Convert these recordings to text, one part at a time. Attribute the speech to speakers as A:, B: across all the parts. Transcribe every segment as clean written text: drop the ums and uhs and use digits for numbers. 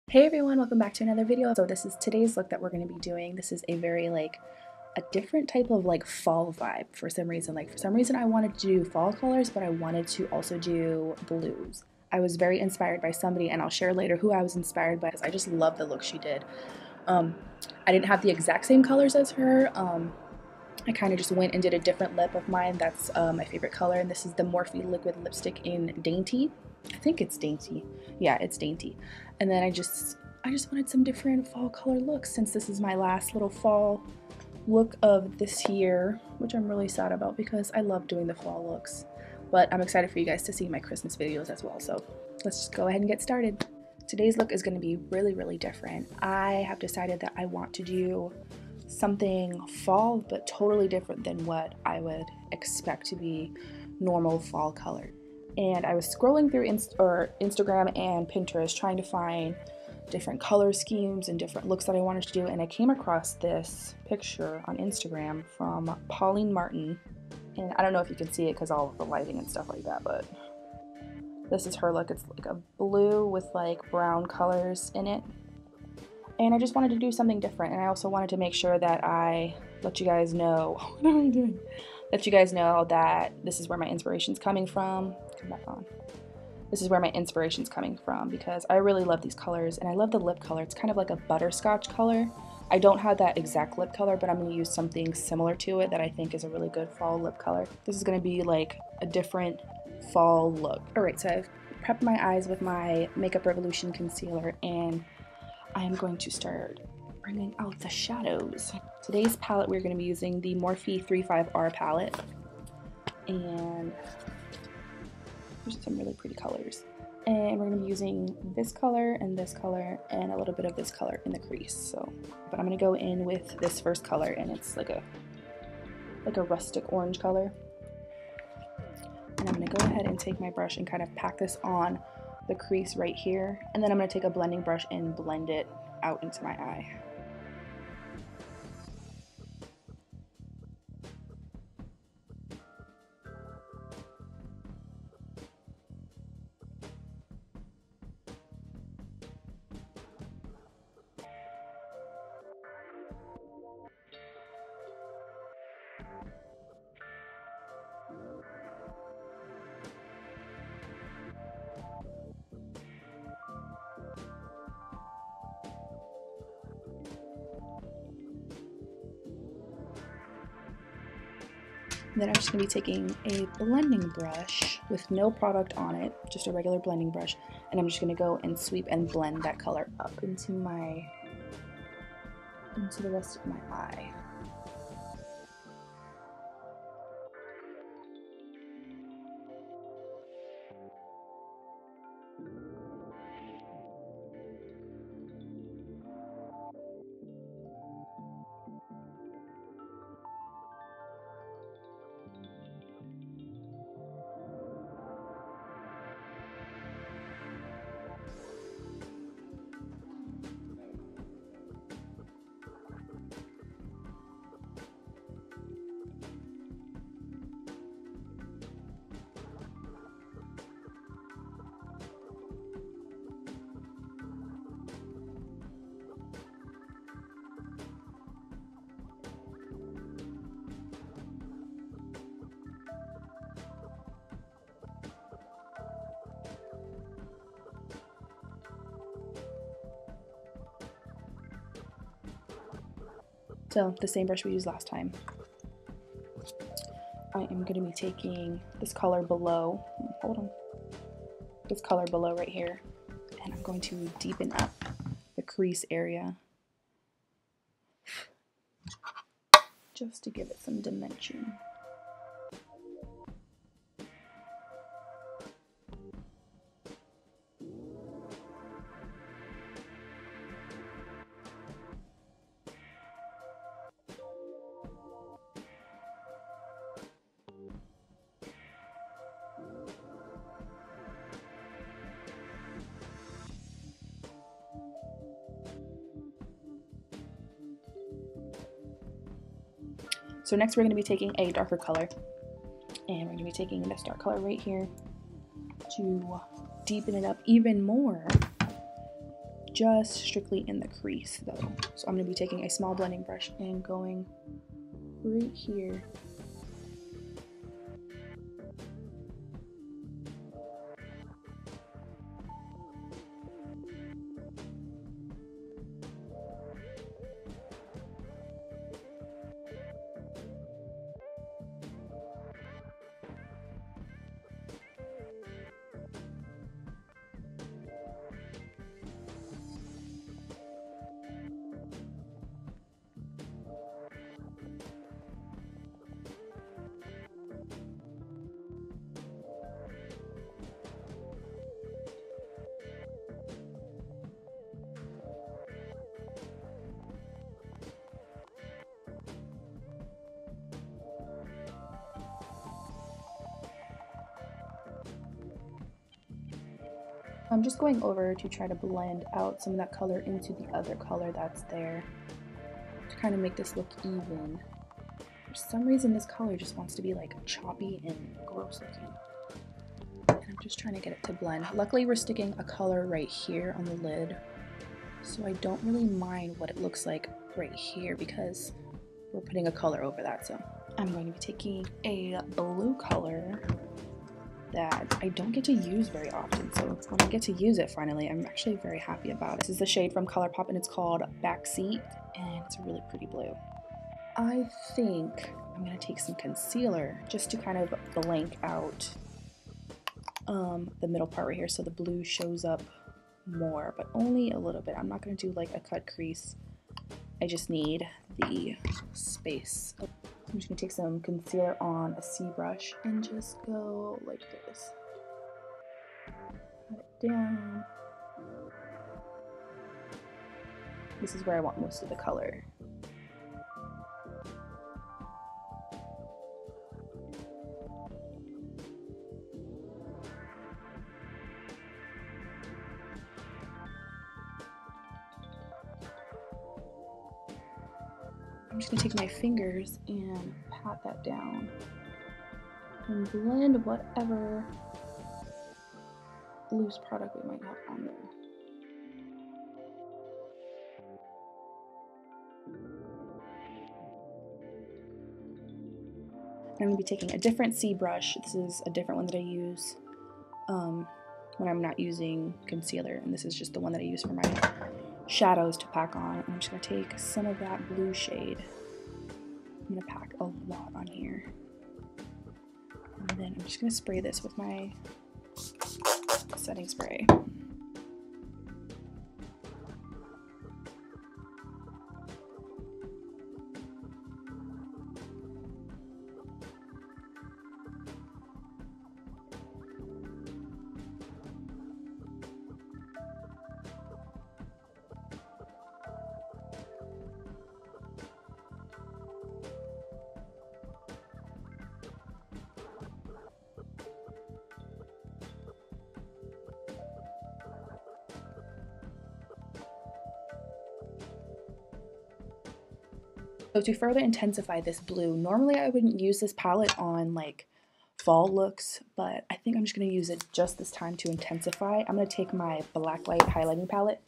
A: Hey everyone, welcome back to another video. So this is today's look that we're going to be doing. This is a very a different type of fall vibe for some reason. For some reason I wanted to do fall colors, but I wanted to also do blues. I was very inspired by somebody, and I'll share later who I was inspired by because I just love the look she did. I didn't have the exact same colors as her. I kind of just went and did a different lip of mine. That's my favorite color, and this is the Morphe liquid lipstick in Dainty. I think it's Dainty. Yeah, it's Dainty. And then I just wanted some different fall color looks since this is my last little fall look of this year, which I'm really sad about because I love doing the fall looks. But I'm excited for you guys to see my Christmas videos as well. So let's just go ahead and get started. Today's look is going to be really different. I have decided that I want to do something fall, but totally different than what I would expect to be normal fall color. And I was scrolling through Instagram and Pinterest trying to find different color schemes and different looks that I wanted to do, and I came across this picture on Instagram from Pauline Martin, and I don't know if you can see it because all of the lighting and stuff like that, but this is her look. It's like a blue with brown colors in it. And I just wanted to do something different, and I also wanted to make sure that I let you guys know what am I doing? Let you guys know that this is where my inspiration's coming from. Come back on. This is where my inspiration's coming from because I really love these colors, and I love the lip color. It's kind of like a butterscotch color. I don't have that exact lip color, but I'm going to use something similar to it that I think is a really good fall lip color. This is going to be like a different fall look. Alright, so I've prepped my eyes with my Makeup Revolution concealer, and I am going to start bringing out the shadows. Today's palette, we're going to be using the Morphe 35R palette, and there's some really pretty colors. And we're going to be using this color and a little bit of this color in the crease. But I'm going to go in with this first color, and it's like a rustic orange color. And I'm going to go ahead and take my brush and kind of pack this on the crease right here, and then I'm going to take a blending brush and blend it out into my eye. Then I'm just going to be taking a blending brush with no product on it, just a regular blending brush, and I'm just going to go and sweep and blend that color up into the rest of my eye. So the same brush we used last time. I am going to be taking this color below, this color below right here, and I'm going to deepen up the crease area just to give it some dimension. So next we're going to be taking a darker color, and we're going to be taking this dark color right here to deepen it up even more just strictly in the crease though. So I'm going to be taking a small blending brush and going right here. I'm just going over to try to blend out some of that color into the other color that's there to kind of make this look even. For some reason this color just wants to be like choppy and gross looking. And I'm just trying to get it to blend. Luckily we're sticking a color right here on the lid, so I don't really mind what it looks like right here because we're putting a color over that. So I'm going to be taking a blue color that I don't get to use very often, so when I get to use it finally, I'm actually very happy about it. This is the shade from Colourpop and it's called Backseat, and it's a really pretty blue. I think I'm going to take some concealer just to kind of blank out the middle part right here so the blue shows up more, but only a little bit. I'm not going to do like a cut crease. I just need the space. I'm just going to take some concealer on a C brush and just go like this. Pat it down. This is where I want most of the color. I'm just going to take my fingers and pat that down and blend whatever loose product we might have on there. I'm going to be taking a different C brush. This is a different one that I use when I'm not using concealer, and this is just the one that I use for my shadows to pack on. And I'm just going to take some of that blue shade. I'm going to pack a lot on here. And then I'm just going to spray this with my setting spray. So to further intensify this blue, normally I wouldn't use this palette on like fall looks, but I think I'm just going to use it just this time to intensify. I'm going to take my black light highlighting palette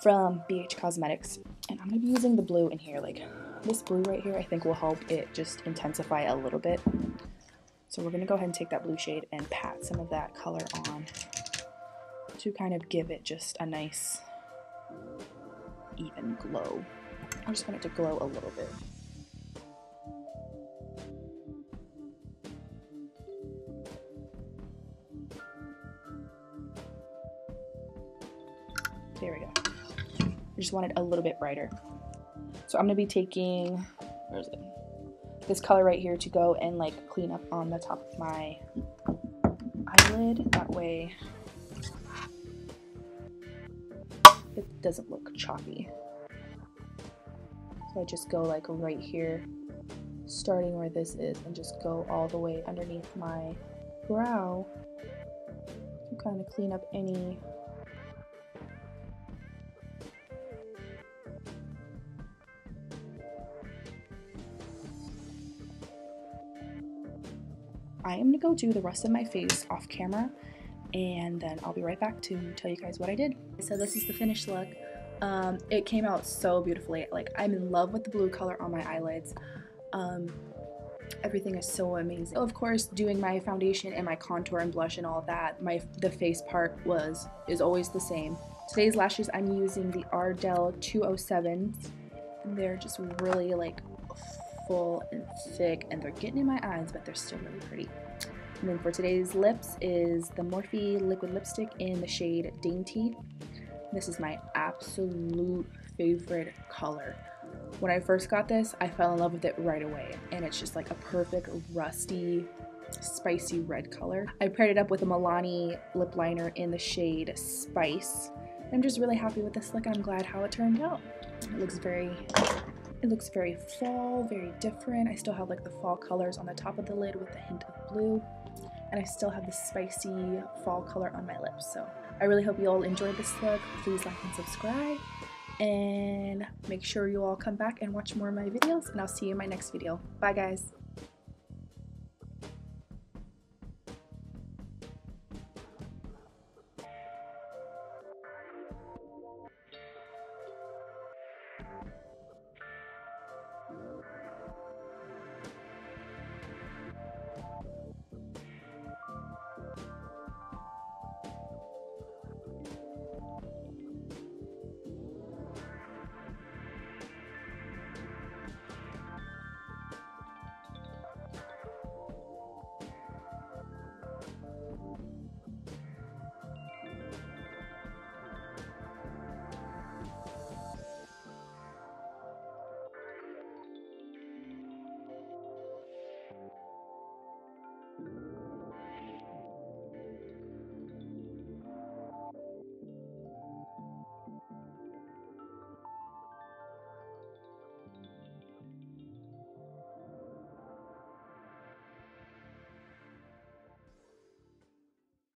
A: from BH Cosmetics, and I'm going to be using the blue in here. Like this blue right here I think will help it just intensify a little bit. So we're going to go ahead and take that blue shade and pat some of that color on to kind of give it just a nice even glow. I just want it to glow a little bit. There we go. I just want it a little bit brighter. So I'm going to be taking, where is it? This color right here to go and like clean up on the top of my eyelid. That way it doesn't look choppy. So I just go like right here, starting where this is, and just go all the way underneath my brow to kind of clean up any I am going to go do the rest of my face off camera, and then I'll be right back to tell you guys what I did. So this is the finished look. It came out so beautifully. Like, I'm in love with the blue color on my eyelids. Everything is so amazing. Of course, doing my foundation and my contour and blush and all that, the face part is always the same. Today's lashes, I'm using the Ardell 207s. And they're just really like full and thick, and they're getting in my eyes, but they're still really pretty. And then for today's lips is the Morphe liquid lipstick in the shade Dainty. This is my absolute favorite color. When I first got this, I fell in love with it right away, and it's just like a perfect rusty, spicy red color. I paired it up with a Milani lip liner in the shade Spice. I'm just really happy with this look, and I'm glad how it turned out. It looks very fall, very different. I still have like the fall colors on the top of the lid with a hint of blue, and I still have the spicy fall color on my lips. So I really hope you all enjoyed this look. Please like and subscribe, and make sure you all come back and watch more of my videos, and I'll see you in my next video. Bye guys.